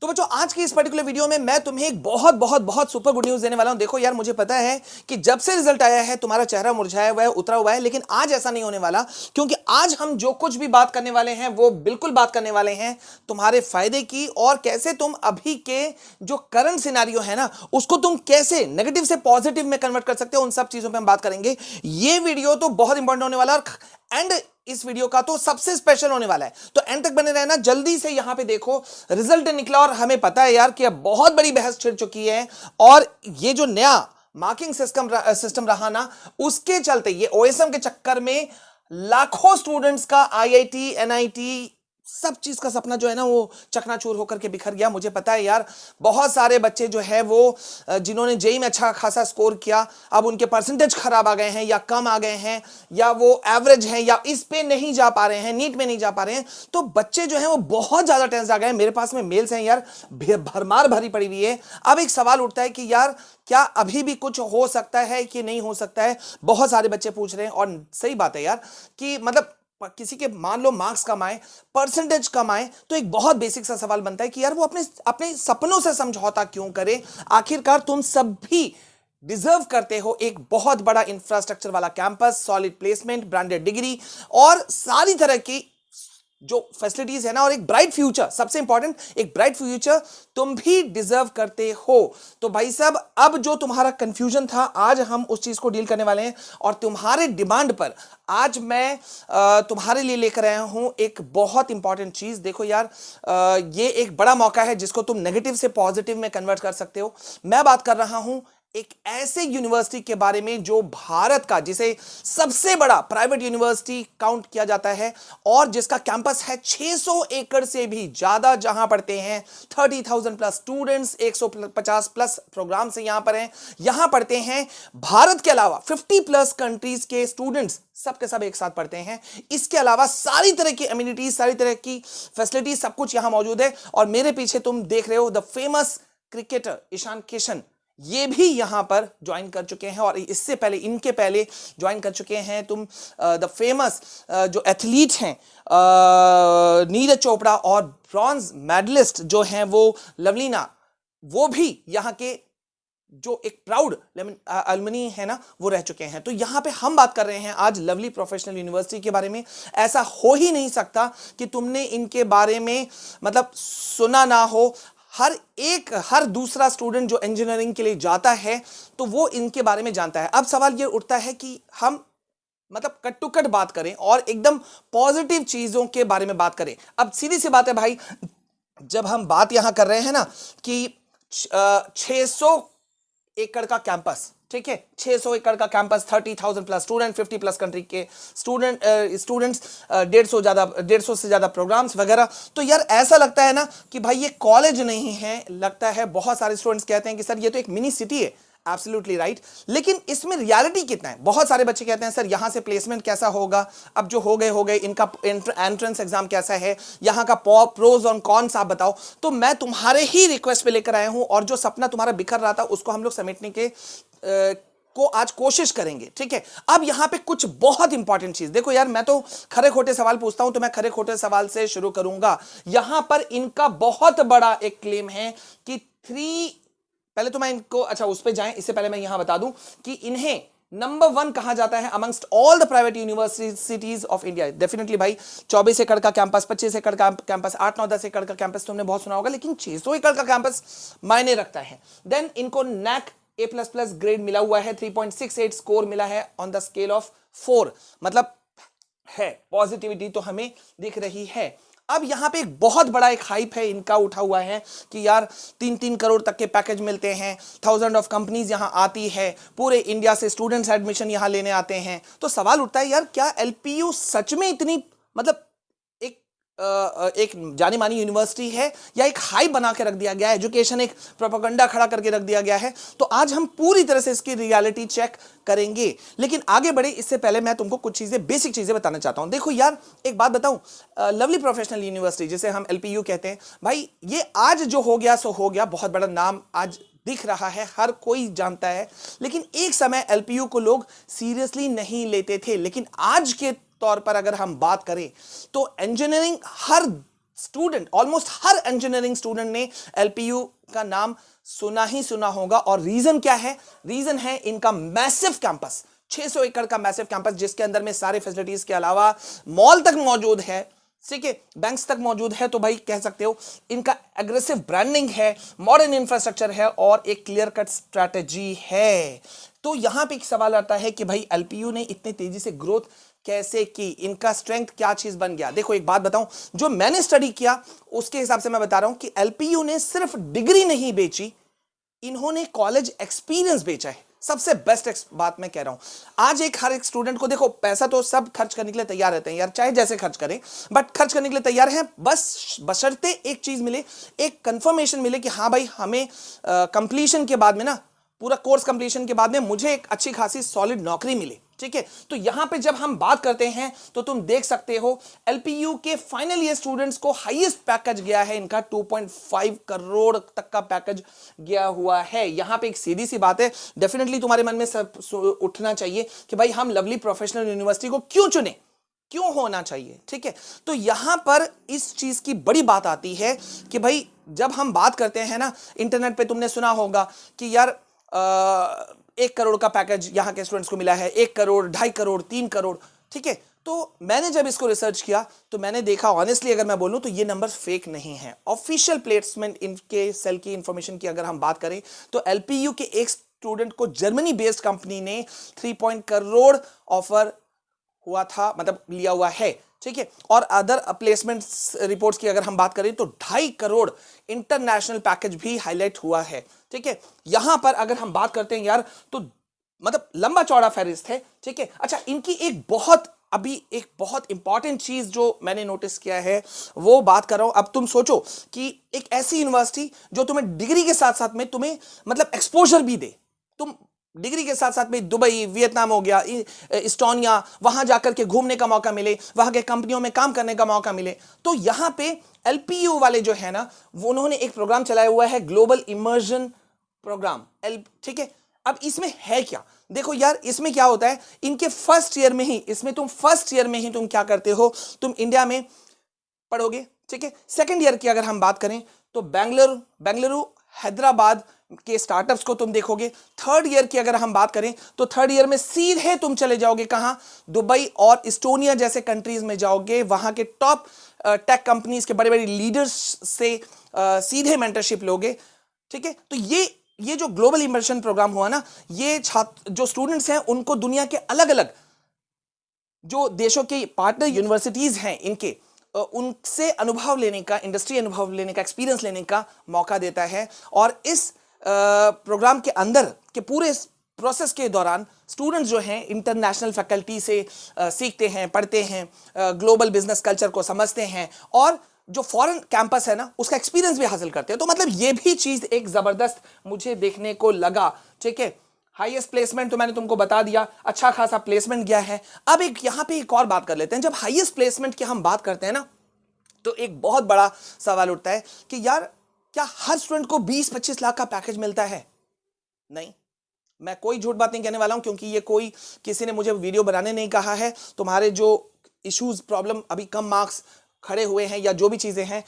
तो बच्चों आज की इस पर्टिकुलर वीडियो में मैं तुम्हें एक बहुत बहुत बहुत सुपर गुड न्यूज देने वाला हूं। देखो यार, मुझे पता है कि जब से रिजल्ट आया है तुम्हारा चेहरा मुरझाया हुआ है, उतरा हुआ है, लेकिन आज ऐसा नहीं होने वाला। क्योंकि आज हम जो कुछ भी बात करने वाले हैं वो बिल्कुल बात करने वाले हैं तुम्हारे फायदे की, और कैसे तुम अभी के जो करंट सिनेरियो है ना उसको तुम कैसे नेगेटिव से पॉजिटिव में कन्वर्ट कर सकते हो, उन सब चीजों पर हम बात करेंगे। ये वीडियो तो बहुत इंपॉर्टेंट होने वाला है एंड इस वीडियो का तो सबसे स्पेशल होने वाला है, तो एंड तक बने रहना। जल्दी से यहां पे देखो, रिजल्ट निकला और हमें पता है यार कि अब बहुत बड़ी बहस छिड़ चुकी है, और ये जो नया मार्किंग सिस्टम रहा ना, उसके चलते ये ओएसएम के चक्कर में लाखों स्टूडेंट्स का आईआईटी एनआईटी सब चीज का सपना जो है ना वो चकनाचूर होकर के बिखर गया। मुझे पता है यार, बहुत सारे बच्चे जो है वो जिन्होंने जेई में अच्छा खासा स्कोर किया, अब उनके परसेंटेज खराब आ गए हैं या कम आ गए हैं, या वो एवरेज हैं, या इस पे नहीं जा पा रहे हैं, नीट में नहीं जा पा रहे हैं। तो बच्चे जो हैं वो बहुत ज्यादा टेंस आ गए हैं। मेरे पास में मेल्स हैं यार, भरमार भरी पड़ी हुई है। अब एक सवाल उठता है कि यार क्या अभी भी कुछ हो सकता है कि नहीं हो सकता है। बहुत सारे बच्चे पूछ रहे हैं, और सही बात है यार कि मतलब किसी के मान लो मार्क्स कम आए, परसेंटेज कम आए, तो एक बहुत बेसिक सा सवाल बनता है कि यार वो अपने अपने सपनों से समझौता क्यों करे। आखिरकार तुम सब भी डिजर्व करते हो एक बहुत बड़ा इंफ्रास्ट्रक्चर वाला campus, solid placement, branded degree और सारी तरह की जो फैसिलिटीज है ना, और एक ब्राइट फ्यूचर, सबसे इंपॉर्टेंट एक ब्राइट फ्यूचर तुम भी डिजर्व करते हो। तो भाई साहब, अब जो तुम्हारा कंफ्यूजन था आज हम उस चीज को डील करने वाले हैं, और तुम्हारे डिमांड पर आज मैं तुम्हारे लिए लेकर आया हूं एक बहुत इंपॉर्टेंट चीज। देखो यार, ये एक बड़ा मौका है जिसको तुम नेगेटिव से पॉजिटिव में कन्वर्ट कर सकते हो। मैं बात कर रहा हूं एक ऐसे यूनिवर्सिटी के बारे में जो भारत का, जिसे सबसे बड़ा प्राइवेट यूनिवर्सिटी काउंट किया जाता है, और जिसका कैंपस है 600 एकड़ से भी ज्यादा, जहां पढ़ते हैं 30,000 प्लस स्टूडेंट्स, 150 प्लस प्रोग्राम से यहां पर हैं। यहां पढ़ते हैं भारत के अलावा 50 प्लस कंट्रीज के स्टूडेंट्स, सबके सब एक साथ पढ़ते हैं। इसके अलावा सारी तरह की एमिनिटीज, सारी तरह की फैसिलिटीज, सब कुछ यहां मौजूद है। और मेरे पीछे तुम देख रहे हो the famous cricketer Ishan Kishan, ये भी यहां पर ज्वाइन कर चुके हैं, और इससे पहले, इनके पहले ज्वाइन कर चुके हैं तुम द फेमस जो एथलीट हैं नीरज चोपड़ा, और ब्रॉन्ज मेडलिस्ट जो हैं वो लवलीना, वो भी यहां के जो एक प्राउड अलमनी है ना वो रह चुके हैं। तो यहां पे हम बात कर रहे हैं आज लवली प्रोफेशनल यूनिवर्सिटी के बारे में। ऐसा हो ही नहीं सकता कि तुमने इनके बारे में मतलब सुना ना हो। हर दूसरा स्टूडेंट जो इंजीनियरिंग के लिए जाता है तो वो इनके बारे में जानता है। अब सवाल ये उठता है कि हम मतलब कट टू कट बात करें और एकदम पॉजिटिव चीजों के बारे में बात करें। अब सीधी सी बात है भाई, जब हम बात यहां कर रहे हैं ना कि 600 एकड़ का कैंपस, ठीक है, 600 एकड़ का campus, 30,000 plus student, 50 plus country के स्टूडेंट्स, 150 से ज्यादा प्रोग्राम्स वगैरह। तो यार ऐसा लगता है ना कि भाई ये कॉलेज नहीं है, लगता है बहुत सारे स्टूडेंट्स कहते हैं कि सर ये तो एक मिनी सिटी है। एब्सोल्युटली राइट, लेकिन इसमें रियलिटी कितना है। बहुत सारे बच्चे कहते हैं सर यहां से प्लेसमेंट कैसा होगा, अब जो हो गए इनका एंट्रेंस एग्जाम कैसा है, यहां का प्रोज और कॉन्स आप बताओ। तो मैं तुम्हारे ही रिक्वेस्ट पे लेकर आया हूं, और जो सपना तुम्हारा बिखर रहा था उसको हम लोग समेटने के को आज कोशिश करेंगे, ठीक है। अब यहां पे कुछ बहुत इंपॉर्टेंट चीज देखो यार, मैं तो खरे खोटे सवाल पूछता हूं, तो मैं खरे खोटे सवाल से शुरू करूंगा। यहां पर इनका बहुत बड़ा एक क्लेम है कि पहले तो मैं इनको अच्छा उस पे जाएं, इससे पहले मैं यहां बता दूं कि इन्हें नंबर 1 कहा जाता है amongst all the private universities of India. Definitely भाई, 24 एकड़ का कैंपस, 25 एकड़ का कैंपस, 8-9-10 एकड़ का कैंपस तुमने बहुत सुना होगा, लेकिन 600 एकड़ का कैंपस मायने रखता है। देन इनको नैक A++ ग्रेड मिला हुआ है, 3.68 स्कोर मिला है ऑन द स्केल ऑफ 4, मतलब है पॉजिटिविटी तो हमें दिख रही है। अब यहां पे एक बहुत बड़ा एक हाइप है इनका उठा हुआ है कि यार 3-3 करोड़ तक के पैकेज मिलते हैं, 1000 ऑफ कंपनीज यहां आती है, पूरे इंडिया से स्टूडेंट्स एडमिशन यहां लेने आते हैं। तो सवाल उठता है यार, क्या एलपीयू सच में इतनी मतलब एक जानी मानी यूनिवर्सिटी है, या एक हाइप बना के रख दिया गया है, एजुकेशन एक प्रोपेगेंडा खड़ा करके रख दिया गया है। तो आज हम पूरी तरह से इसकी रियलिटी चेक करेंगे, लेकिन आगे बढ़े इससे पहले मैं तुमको कुछ चीजें, बेसिक चीजें बताना चाहता हूं। देखो यार, एक बात बताऊं, लवली प्रोफेशनल यूनिवर्सिटी जिसे हम एलपीयू कहते हैं, भाई ये आज जो हो गया सो हो गया, बहुत बड़ा नाम आज दिख रहा है, हर कोई जानता है, लेकिन एक समय एलपीयू को लोग सीरियसली नहीं लेते थे। लेकिन आज के तौर पर अगर हम बात करें तो इंजीनियरिंग हर स्टूडेंट, ऑलमोस्ट हर इंजीनियरिंग स्टूडेंट ने एलपीयू का नाम सुना ही सुना होगा। और रीजन क्या है? रीजन है इनका मैसिव कैंपस, 600 एकड़ का मैसिव कैंपस, जिसके अंदर में सारे फैसिलिटीज के अलावा मॉल तक मौजूद है, ठीक है, बैंक्स तक मौजूद है। तो भाई कह सकते हो इनका एग्रेसिव ब्रांडिंग है, मॉडर्न इंफ्रास्ट्रक्चर है और एक क्लियर कट स्ट्रैटेजी है। तो यहां पे एक सवाल आता है कि भाई एलपीयू ने इतनी तेजी से ग्रोथ कैसे की, इनका स्ट्रेंथ क्या चीज बन गया? देखो एक बात बताऊं, जो मैंने स्टडी किया उसके हिसाब से मैं बता रहा हूं कि एलपीयू ने सिर्फ डिग्री नहीं बेची, इन्होंने कॉलेज एक्सपीरियंस बेचा है। सबसे बेस्ट बात मैं कह रहा हूं। आज एक हर एक स्टूडेंट को देखो, पैसा तो सब खर्च करने के लिए तैयार रहते हैं यार, चाहे जैसे खर्च करें, बट खर्च करने के लिए तैयार हैं, बस बशर्ते एक चीज मिले, एक कंफर्मेशन मिले कि हाँ भाई हमें कंप्लीशन के बाद में ना, पूरा कोर्स कंप्लीशन के बाद में मुझे एक अच्छी खासी सॉलिड नौकरी मिले, ठीक है। तो यहां पे जब हम बात करते हैं तो तुम देख सकते हो एलपीयू के फाइनल ईयर स्टूडेंट्स को हाईएस्ट पैकेज गया है इनका 2.5 करोड़ तक का पैकेज गया हुआ है। यहां पे एक सीधी सी बात है, डेफिनेटली तुम्हारे मन में सब उठना चाहिए कि भाई हम लवली प्रोफेशनल यूनिवर्सिटी को क्यों चुने, क्यों होना चाहिए, ठीक है। तो यहां पर इस चीज की बड़ी बात आती है कि भाई जब हम बात करते हैं ना, इंटरनेट पे तुमने सुना होगा कि यार 1 करोड़ का पैकेज यहां के स्टूडेंट्स को मिला है, 1 करोड़, 2.5 करोड़, 3 करोड़, ठीक है। तो मैंने जब इसको रिसर्च किया तो मैंने देखा, ऑनेस्टली अगर मैं बोलूं तो ये नंबर्स फेक नहीं है। ऑफिशियल प्लेसमेंट इनके सेल की इंफॉर्मेशन की अगर हम बात करें तो एलपीयू के एक स्टूडेंट को जर्मनी बेस्ड कंपनी ने 3 करोड़ ऑफर हुआ था, मतलब लिया हुआ है, ठीक है। और अदर प्लेसमेंट रिपोर्ट्स की अगर हम बात करें तो 2.5 करोड़ इंटरनेशनल पैकेज भी हाईलाइट हुआ है, ठीक है। यहां पर अगर हम बात करते हैं यार तो मतलब लंबा चौड़ा फहरिस्त है, ठीक है। अच्छा, इनकी एक बहुत इंपॉर्टेंट चीज जो मैंने नोटिस किया है वो बात कर रहा हूं। अब तुम सोचो कि एक ऐसी यूनिवर्सिटी जो तुम्हें डिग्री के साथ साथ में तुम्हें मतलब एक्सपोजर भी दे, तुम डिग्री के साथ साथ में दुबई, वियतनाम हो गया, इस्टोनिया, वहां जाकर के घूमने का मौका मिले, वहां के कंपनियों में काम करने का मौका मिले। तो यहां पे एलपीयू वाले जो है ना, वो उन्होंने एक प्रोग्राम चलाया हुआ है, ग्लोबल इमर्जन प्रोग्राम, ठीक है। अब इसमें है क्या? देखो यार, इसमें क्या होता है, इनके फर्स्ट ईयर में ही, इसमें तुम फर्स्ट ईयर में ही तुम क्या करते हो, तुम इंडिया में पढ़ोगे, ठीक है। सेकेंड ईयर की अगर हम बात करें तो बेंगलुरु, हैदराबाद के स्टार्टअप्स को तुम देखोगे। थर्ड ईयर की अगर हम बात करें तो थर्ड ईयर में सीधे तुम चले जाओगे कहां, दुबई और इस्टोनिया जैसे कंट्रीज में जाओगे, वहां के टॉप टेक कंपनीज के बड़े बड़े लीडर्स से सीधे मेंटरशिप लोगे, ठीक है। तो ये जो ग्लोबल इमर्शन प्रोग्राम हुआ ना, ये छात्र जो स्टूडेंट्स हैं उनको दुनिया के अलग अलग जो देशों के पार्टनर यूनिवर्सिटीज हैं इनके, उनसे अनुभव लेने का, इंडस्ट्री अनुभव लेने का, एक्सपीरियंस लेने का मौका देता है। और इस प्रोग्राम के अंदर के पूरे प्रोसेस के दौरान स्टूडेंट्स जो हैं इंटरनेशनल फैकल्टी से सीखते हैं, पढ़ते हैं, ग्लोबल बिजनेस कल्चर को समझते हैं और जो फॉरेन कैंपस है ना उसका एक्सपीरियंस भी हासिल करते हैं। तो मतलब ये भी चीज एक जबरदस्त मुझे देखने को लगा, ठीक है। हाईएस्ट प्लेसमेंट तो मैंने तुमको बता दिया, अच्छा खासा प्लेसमेंट गया है। अब एक यहां पे एक और बात कर लेते हैं। जब हाईएस्ट प्लेसमेंट की हम बात करते हैं ना, तो एक बहुत बड़ा सवाल उठता है कि यार क्या हर स्टूडेंट को 20-25 लाख का पैकेज मिलता है? नहीं, मैं कोई झूठ बात नहीं कहने वाला हूं, क्योंकि ये कोई किसी ने मुझे वीडियो बनाने नहीं कहा है। तुम्हारे जो इश्यूज, प्रॉब्लम, अभी कम मार्क्स खड़े हुए हैं या जो भी चीजें हैं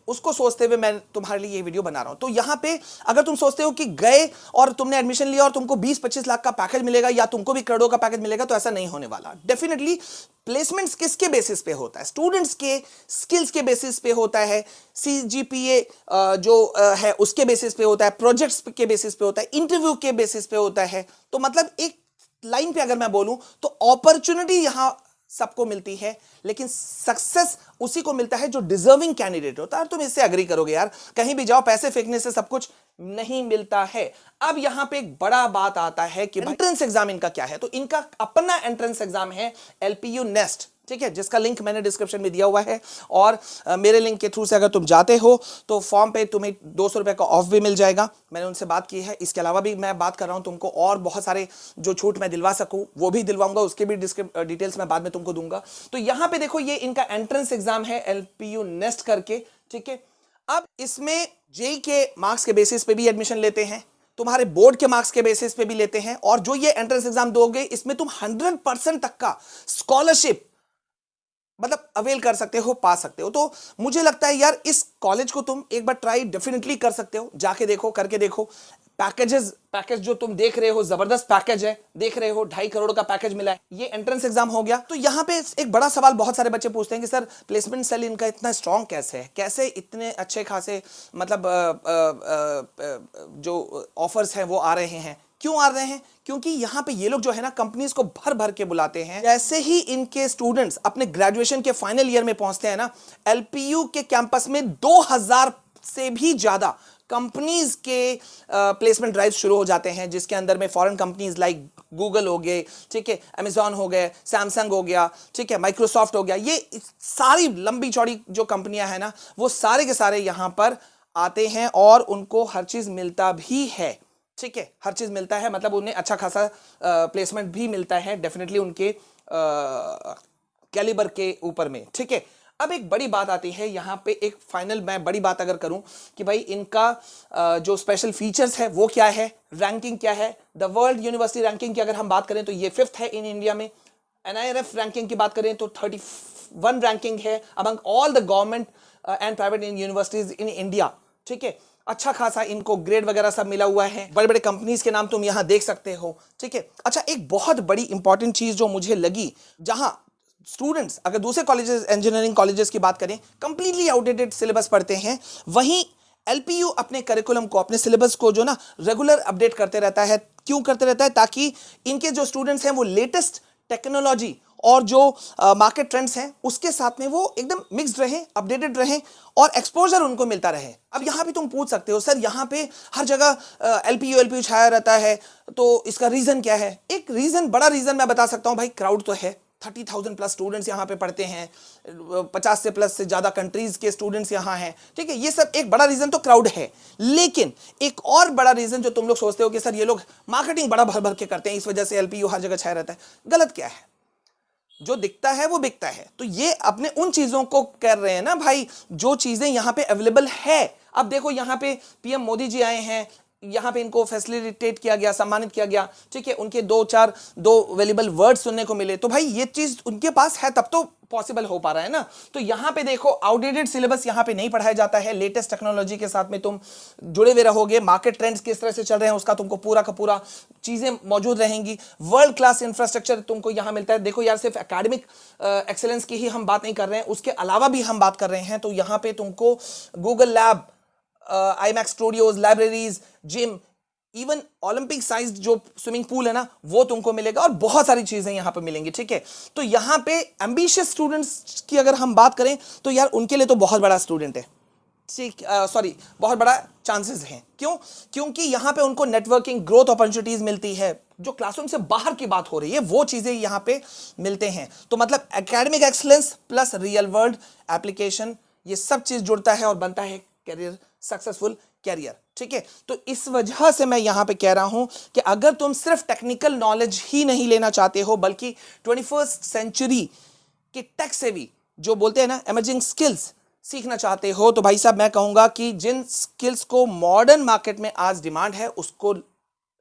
उसको सोचते हुए मैं तुम्हारे लिए ये वीडियो बना रहा हूं। तो यहां पे अगर तुम सोचते हो कि गए और तुमने एडमिशन लिया और तुमको 20-25 लाख का पैकेज मिलेगा या तुमको भी करोड़ों का पैकेज मिलेगा, तो ऐसा नहीं होने वाला। डेफिनेटली प्लेसमेंट्स किसके बेसिस पे होता है? स्टूडेंट्स के स्किल्स के बेसिस पे होता है, सीजीपीए जो है उसके बेसिस पे होता है, प्रोजेक्ट्स के बेसिस पे होता है, इंटरव्यू के बेसिस पे होता है। तो मतलब एक लाइन पे अगर मैं बोलूं तो अपॉर्चुनिटी यहां सबको मिलती है, लेकिन सक्सेस उसी को मिलता है जो डिजर्विंग कैंडिडेट होता है। तुम इससे एग्री करोगे यार, कहीं भी जाओ पैसे फेंकने से सब कुछ नहीं मिलता है। अब यहां पे एक बड़ा बात आता है कि एंट्रेंस एग्जाम इनका क्या है। तो इनका अपना एंट्रेंस एग्जाम है एलपीयू नेस्ट, ठीक है, जिसका लिंक मैंने डिस्क्रिप्शन में दिया हुआ है। और मेरे लिंक के थ्रू से अगर तुम जाते हो तो फॉर्म पे तुम्हें 200 रुपए का ऑफ भी मिल जाएगा। मैंने उनसे बात की है। इसके अलावा भी मैं बात कर रहा हूं तुमको, और बहुत सारे जो छूट मैं दिलवा सकूं वो भी दिलवाऊंगा, उसके भी डिटेल्स मैं बाद में तुमको दूंगा। तो यहां पे देखो, ये इनका एंट्रेंस एग्जाम है एलपीयू नेस्ट करके, ठीक है। अब इसमें जेई के मार्क्स के बेसिस पे भी एडमिशन लेते हैं, तुम्हारे बोर्ड के मार्क्स के बेसिस पे भी लेते हैं, और जो ये एंट्रेंस एग्जाम दोगे इसमें तुम 100% तक का स्कॉलरशिप मतलब अवेल कर सकते हो, पा सकते हो। तो मुझे लगता है यार इस कॉलेज को तुम एक बार ट्राई डेफिनेटली कर सकते हो, जाके देखो, करके देखो। पैकेज जो तुम देख रहे हो जबरदस्त पैकेज है, देख रहे हो 2.5 करोड़ का पैकेज मिला है। ये एंट्रेंस एग्जाम हो गया। तो यहाँ पे एक बड़ा सवाल बहुत सारे बच्चे पूछते हैं कि सर प्लेसमेंट सेल इनका इतना स्ट्रांग कैसे है, कैसे इतने अच्छे खासे मतलब जो ऑफर्स हैं वो आ रहे हैं, क्यों आ रहे हैं? क्योंकि यहाँ पे ये लोग जो है ना कंपनीज को भर भर के बुलाते हैं। जैसे ही इनके स्टूडेंट्स अपने ग्रेजुएशन के फाइनल ईयर में पहुंचते हैं ना, एलपीयू के कैंपस में 2000 से भी ज्यादा कंपनीज के प्लेसमेंट ड्राइव शुरू हो जाते हैं, जिसके अंदर में फॉरेन कंपनीज लाइक गूगल हो गए, ठीक है, अमेजॉन हो गए, सैमसंग हो गया, ठीक है, माइक्रोसॉफ्ट हो गया। ये सारी लंबी चौड़ी जो कंपनियां हैं ना, वो सारे के सारे यहां पर आते हैं और उनको हर चीज मिलता भी है, ठीक है, हर चीज मिलता है। मतलब उन्हें अच्छा खासा प्लेसमेंट भी मिलता है डेफिनेटली उनके कैलिबर के ऊपर में, ठीक है। अब एक बड़ी बात आती है यहाँ पे, एक फाइनल मैं बड़ी बात अगर करूं कि भाई इनका जो स्पेशल फीचर्स है वो क्या है, रैंकिंग क्या है। द वर्ल्ड यूनिवर्सिटी रैंकिंग की अगर हम बात करें तो ये 5th है इन इंडिया में। NIRF रैंकिंग की बात करें तो 31 रैंकिंग है among all the government and private universities in India, ठीक है। अच्छा खासा इनको ग्रेड वगैरह सब मिला हुआ है। बड़े बड़े कंपनीज के नाम तुम यहां देख सकते हो, ठीक है। अच्छा, एक बहुत बड़ी इंपॉर्टेंट चीज जो मुझे लगी, जहां स्टूडेंट्स अगर दूसरे कॉलेजेस, इंजीनियरिंग कॉलेजेस की बात करें, कंप्लीटली आउटडेटेड सिलेबस पढ़ते हैं, वहीं एलपीयू अपने करिकुलम को, अपने सिलेबस को जो ना रेगुलर अपडेट करते रहता है। क्यों करते रहता है? ताकि इनके जो स्टूडेंट्स हैं वो लेटेस्ट टेक्नोलॉजी और जो मार्केट ट्रेंड्स हैं उसके साथ में वो एकदम मिक्स्ड रहे, अपडेटेड रहे और एक्सपोजर उनको मिलता रहे। अब यहां भी तुम पूछ सकते हो सर यहां पे हर जगह एलपीयू छाया रहता है, तो इसका रीजन क्या है? एक रीजन, बड़ा रीजन मैं बता सकता हूं भाई, क्राउड तो है। 30,000 प्लस स्टूडेंट्स यहाँ पे पढ़ते हैं, 50 से प्लस से ज्यादा कंट्रीज के स्टूडेंट्स यहाँ हैं, ठीक है। ये सब एक बड़ा रीजन तो क्राउड है, लेकिन एक और बड़ा रीजन जो तुम लोग सोचते हो कि सर ये लोग मार्केटिंग बड़ा भर भर के करते हैं, इस वजह से एलपीयू हर जगह छाया रहता है। गलत क्या है? जो दिखता है वो बिकता है। तो ये अपने उन चीजों को कर रहे हैं ना भाई, जो चीजें यहाँ पे अवेलेबल है। अब देखो यहाँ पे पीएम मोदी जी आए हैं, यहाँ पे इनको फैसिलिटेट किया गया, सम्मानित किया गया, ठीक है। उनके दो वैल्यूएबल वर्ड सुनने को मिले, तो भाई ये चीज उनके पास है तब तो पॉसिबल हो पा रहा है ना। तो यहाँ पे देखो आउटडेटेड सिलेबस यहाँ पे नहीं पढ़ाया जाता है, लेटेस्ट टेक्नोलॉजी के साथ में तुम जुड़े हुए रहोगे। मार्केट ट्रेंड्स किस तरह से चल रहे हैं उसका तुमको पूरा का पूरा चीजें मौजूद रहेंगी। वर्ल्ड क्लास इंफ्रास्ट्रक्चर तुमको यहाँ मिलता है। देखो यार, सिर्फ एकेडमिक एक्सेलेंस की ही हम बात नहीं कर रहे हैं, उसके अलावा भी हम बात कर रहे हैं। तो यहाँ पे तुमको Google lab, IMAX studios, libraries, gym, even Olympic size जो स्विमिंग पूल है ना वो तुमको मिलेगा और बहुत सारी चीजें यहां पे मिलेंगी, ठीक है। तो यहां पे एम्बिशियस स्टूडेंट्स की अगर हम बात करें तो यार उनके लिए तो बहुत बड़ा स्टूडेंट है, ठीक, बहुत बड़ा चांसेस हैं। क्यों? क्योंकि यहां पे उनको नेटवर्किंग, ग्रोथ अपॉर्चुनिटीज मिलती है। जो क्लासरूम से बाहर की बात हो रही है वो चीजें यहां पे मिलते हैं। तो मतलब academic excellence plus real world application, ये सब चीज जुड़ता है और बनता है कैरियर, सक्सेसफुल कैरियर, ठीक है। तो इस वजह से मैं यहां पे कह रहा हूं कि अगर तुम सिर्फ टेक्निकल नॉलेज ही नहीं लेना चाहते हो, बल्कि 21st सेंचुरी के टेक सेवी जो बोलते हैं ना एमर्जिंग स्किल्स सीखना चाहते हो, तो भाई साहब मैं कहूंगा कि जिन स्किल्स को मॉडर्न मार्केट में आज डिमांड है उसको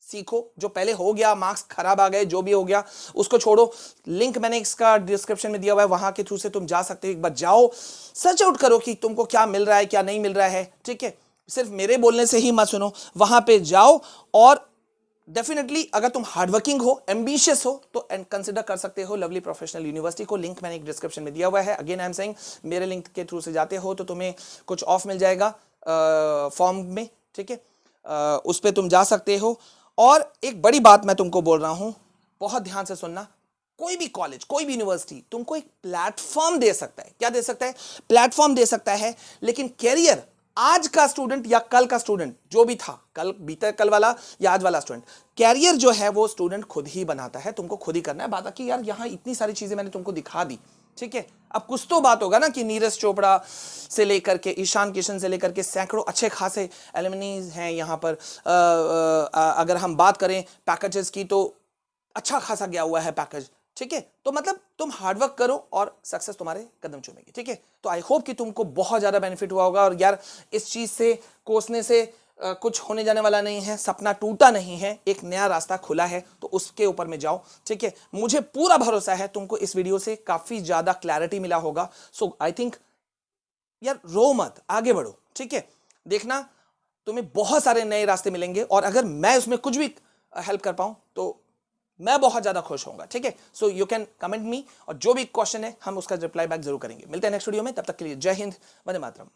सीखो। जो पहले हो गया, मार्क्स खराब आ गए, जो भी हो गया उसको छोड़ो। लिंक मैंने इसका डिस्क्रिप्शन में दिया हुआ है, वहां के थ्रू से तुम जा सकते हो। एक बार जाओ, सर्च आउट करो कि तुमको क्या मिल रहा है, क्या नहीं मिल रहा है, ठीक है। सिर्फ मेरे बोलने से ही मत सुनो, वहां पे जाओ और डेफिनेटली अगर तुम हार्डवर्किंग हो, एम्बिशियस हो, तो कंसिडर कर सकते हो लवली प्रोफेशनल यूनिवर्सिटी को। लिंक मैंने एक डिस्क्रिप्शन में दिया हुआ है। अगेन आई एम सेइंग, मेरे लिंक के थ्रू से जाते हो तो तुम्हें कुछ ऑफ मिल जाएगा फॉर्म में, ठीक है। उस पर तुम जा सकते हो। और एक बड़ी बात मैं तुमको बोल रहा हूं, बहुत ध्यान से सुनना। कोई भी कॉलेज, कोई भी यूनिवर्सिटी तुमको एक प्लेटफॉर्म दे सकता है। क्या दे सकता है? प्लेटफॉर्म दे सकता है। लेकिन कैरियर, आज का स्टूडेंट या कल का स्टूडेंट जो भी था, कल बीते कल वाला या आज वाला स्टूडेंट, कैरियर जो है वो स्टूडेंट खुद ही बनाता है। तुमको खुद ही करना है। बात कि यार यहां इतनी सारी चीजें मैंने तुमको दिखा दी, ठीक है। अब कुछ तो बात होगा ना कि नीरज चोपड़ा से लेकर के ईशान किशन से लेकर के सैकड़ों अच्छे खासे एलुमनीज हैं यहाँ पर। अगर हम बात करें पैकेजेस की तो अच्छा खासा गया हुआ है पैकेज, ठीक है। तो मतलब तुम हार्डवर्क करो और सक्सेस तुम्हारे कदम चूमेगी, ठीक है। तो आई होप कि तुमको बहुत ज्यादा बेनिफिट हुआ होगा। और यार इस चीज से, कोसने से कुछ होने जाने वाला नहीं है, सपना टूटा नहीं है, एक नया रास्ता खुला है, तो उसके ऊपर में जाओ, ठीक है। मुझे पूरा भरोसा है तुमको इस वीडियो से काफी ज्यादा क्लैरिटी मिला होगा। सो आई थिंक यार रो मत, आगे बढ़ो, ठीक है। देखना तुम्हें बहुत सारे नए रास्ते मिलेंगे, और अगर मैं उसमें कुछ भी हेल्प कर पाऊं तो मैं बहुत ज्यादा खुश होऊंगा, ठीक है। So you can comment me, और जो भी क्वेश्चन है हम उसका रिप्लाई बैक जरूर करेंगे। मिलते हैं नेक्स्ट वीडियो में, तब तक के लिए जय हिंद, वंदे मातरम।